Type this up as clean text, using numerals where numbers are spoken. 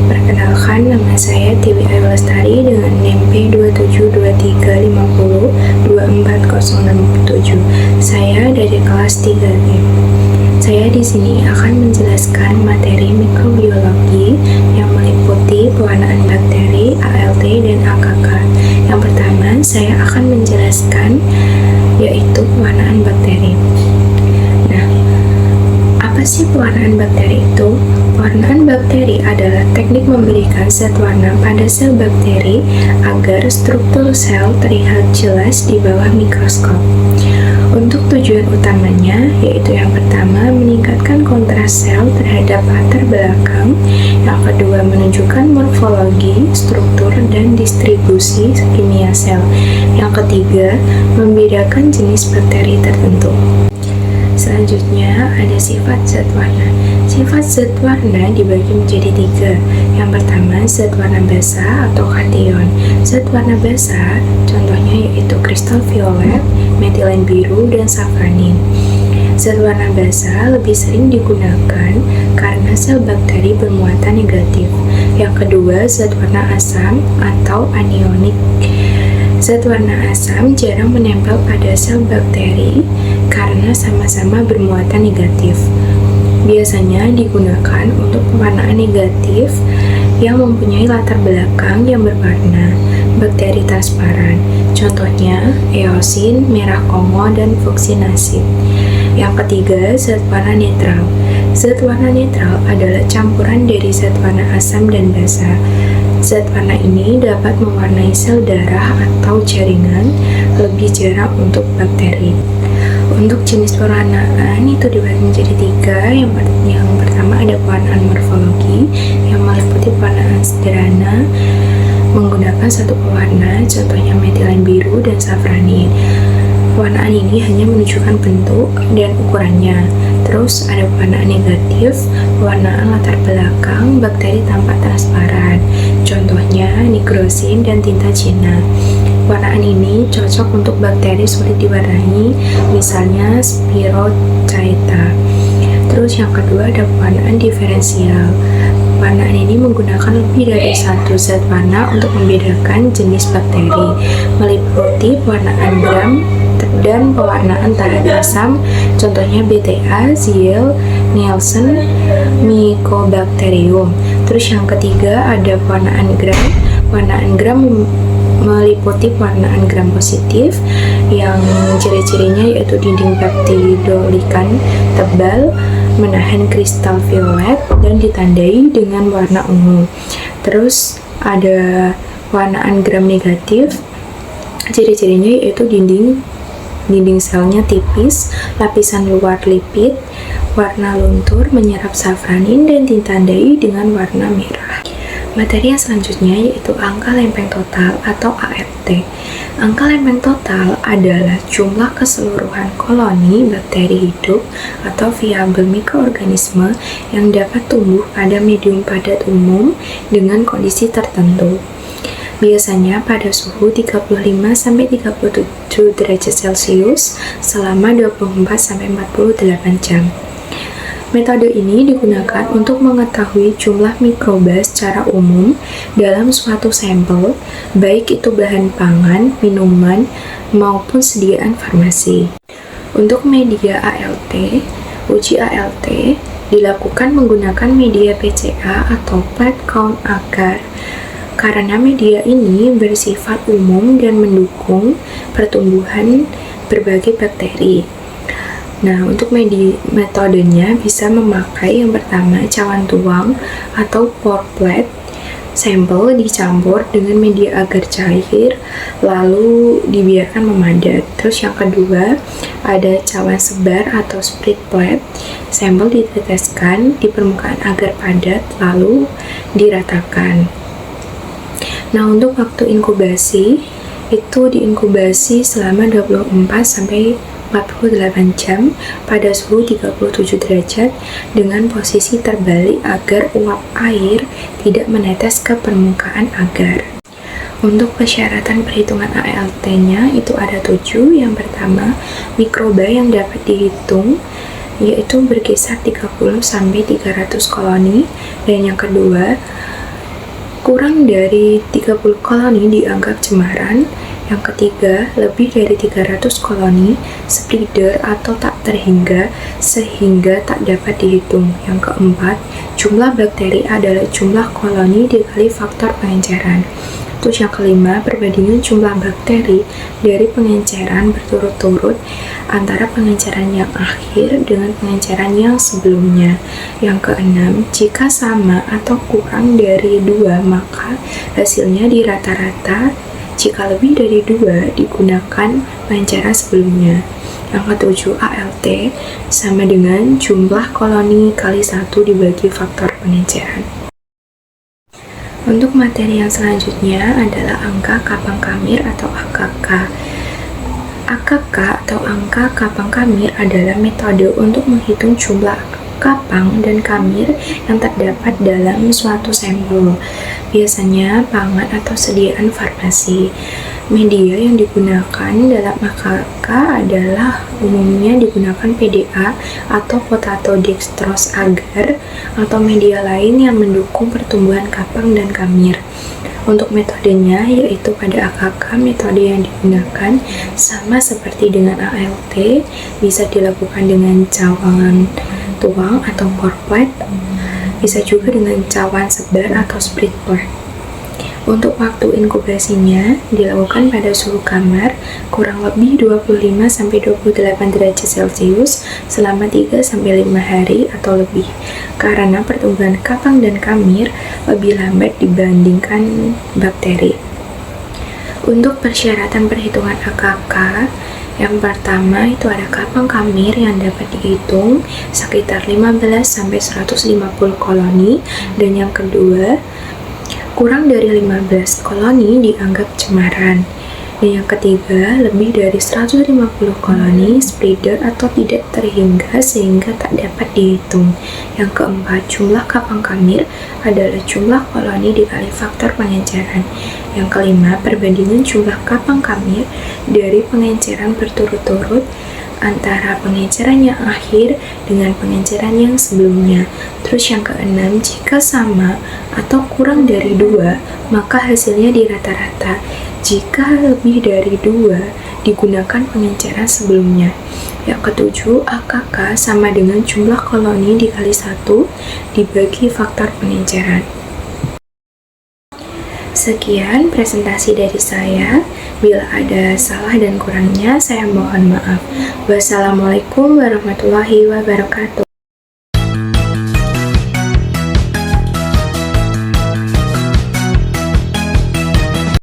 Perkenalkan, nama saya Tiwi Ayu Lestari dengan NIM P272350240067. Saya dari kelas 3B. Saya di sini akan menjelaskan materi mikrobiologi yang meliputi pewarnaan bakteri, ALT, dan AKK. Yang pertama, saya akan menjelaskan yaitu pewarnaan bakteri. Nah, apa sih pewarnaan bakteri itu? Pewarnaan bakteri adalah teknik memberikan zat warna pada sel bakteri agar struktur sel terlihat jelas di bawah mikroskop. Untuk tujuan utamanya, yaitu yang pertama, meningkatkan kontras sel terhadap latar belakang, yang kedua, menunjukkan morfologi, struktur, dan distribusi kimia sel, yang ketiga, membedakan jenis bakteri tertentu. Selanjutnya, ada sifat zat warna. Sifat zat warna dibagi menjadi 3. Yang pertama, zat warna basa atau kation. Zat warna basa, contohnya yaitu kristal violet, metilen biru, dan safranin. Zat warna basa lebih sering digunakan karena sel bakteri bermuatan negatif. Yang kedua, zat warna asam atau anionik. Zat warna asam jarang menempel pada sel bakteri karena sama-sama bermuatan negatif. Biasanya digunakan untuk pewarnaan negatif yang mempunyai latar belakang yang berwarna bakteri transparan. Contohnya eosin, merah Kongo, dan fuksinasid. Yang ketiga, zat warna netral. Zat warna netral adalah campuran dari zat warna asam dan basa. Zat warna ini dapat mewarnai sel darah atau jaringan, lebih jarang untuk bakteri. Untuk jenis pewarnaan itu dibagi menjadi 3. Yang pertama ada pewarnaan morfologi yang meliputi pewarnaan sederhana menggunakan satu pewarna, contohnya metilen biru dan safranin. Pewarnaan ini hanya menunjukkan bentuk dan ukurannya. Terus ada pewarnaan negatif, pewarnaan latar belakang bakteri tampak transparan, contohnya nigrosin dan tinta Cina. Pewarnaan ini cocok untuk bakteri sulit diwarnai, misalnya Spirochaeta. Terus yang kedua ada pewarnaan diferensial. Pewarnaan ini menggunakan lebih dari satu zat warna untuk membedakan jenis bakteri, meliputi pewarnaan gram dan pewarnaan tahan asam, contohnya BTA, Ziel, Nielsen, Mycobacterium. Terus yang ketiga ada pewarnaan gram. Pewarnaan gram meliputi pewarnaan gram positif yang ciri-cirinya yaitu dinding peptidoglycan tebal, menahan kristal violet, dan ditandai dengan warna ungu. Terus ada pewarnaan gram negatif, ciri-cirinya yaitu dinding selnya tipis, lapisan luar lipid, warna luntur, menyerap safranin, dan ditandai dengan warna merah. Materi yang selanjutnya yaitu angka lempeng total atau ALT. Angka lempeng total adalah jumlah keseluruhan koloni bakteri hidup atau viabel mikroorganisme yang dapat tumbuh pada medium padat umum dengan kondisi tertentu. Biasanya pada suhu 35-37 derajat Celcius selama 24-48 jam. Metode ini digunakan untuk mengetahui jumlah mikroba secara umum dalam suatu sampel, baik itu bahan pangan, minuman, maupun sediaan farmasi. Untuk media ALT, uji ALT dilakukan menggunakan media PCA atau plate count agar karena media ini bersifat umum dan mendukung pertumbuhan berbagai bakteri. Nah, untuk metodenya bisa memakai yang pertama cawan tuang atau pour plate. Sampel dicampur dengan media agar cair, lalu dibiarkan memadat. Terus yang kedua ada cawan sebar atau split plate. Sampel diteteskan di permukaan agar padat, lalu diratakan. Nah, untuk waktu inkubasi itu diinkubasi selama 24-48 jam pada suhu 37 derajat dengan posisi terbalik agar uap air tidak menetes ke permukaan agar. Untuk persyaratan perhitungan ALT-nya itu ada 7. Yang pertama, mikroba yang dapat dihitung yaitu berkisar 30-300 koloni. Dan yang kedua, kurang dari 30 koloni dianggap cemaran. Yang ketiga, lebih dari 300 koloni, spreader atau tak terhingga sehingga tak dapat dihitung. Yang keempat, jumlah bakteri adalah jumlah koloni dikali faktor pengenceran. Terus yang kelima, perbandingan jumlah bakteri dari pengenceran berturut-turut antara pengenceran yang akhir dengan pengenceran yang sebelumnya. Yang keenam, jika sama atau kurang dari 2, maka hasilnya di rata-rata. Jika lebih dari 2, digunakan pengenceran sebelumnya. Yang ketujuh, ALT sama dengan jumlah koloni kali 1 dibagi faktor pengenceran. Untuk materi yang selanjutnya adalah angka Kapang-Kamir atau AKK. AKK atau angka Kapang-Kamir adalah metode untuk menghitung jumlah kapang dan kamir yang terdapat dalam suatu sampel, biasanya pangan atau sediaan farmasi. Media yang digunakan dalam AKK adalah umumnya digunakan PDA atau potato dextrose agar atau media lain yang mendukung pertumbuhan kapang dan kamir. Untuk metodenya, yaitu pada AKK, metode yang digunakan sama seperti dengan ALT, bisa dilakukan dengan cawan tuang atau pour plate, bisa juga dengan cawan sebar atau sprinkler. Untuk waktu inkubasinya dilakukan pada suhu kamar kurang lebih 25-28 derajat Celcius selama 3-5 hari atau lebih, karena pertumbuhan kapang dan kamir lebih lambat dibandingkan bakteri. Untuk persyaratan perhitungan AKK, yang pertama itu ada kapang kamir yang dapat dihitung sekitar 15-150 koloni, dan yang kedua, kurang dari 15 koloni dianggap cemaran. Dan yang ketiga, lebih dari 150 koloni, spreader atau tidak terhingga sehingga tak dapat dihitung. Yang keempat, jumlah kapang kamir adalah jumlah koloni dikali faktor pengenceran. Yang kelima, perbandingan jumlah kapang kamir dari pengenceran berturut-turut antara pengenceran yang akhir dengan pengenceran yang sebelumnya. Terus yang keenam, jika sama atau kurang dari 2, maka hasilnya di rata-rata. Jika lebih dari 2, digunakan pengenceran sebelumnya. Yang ketujuh, AKK sama dengan jumlah koloni dikali 1 dibagi faktor pengenceran. Sekian presentasi dari saya. Bila ada salah dan kurangnya, saya mohon maaf. Wassalamualaikum warahmatullahi wabarakatuh.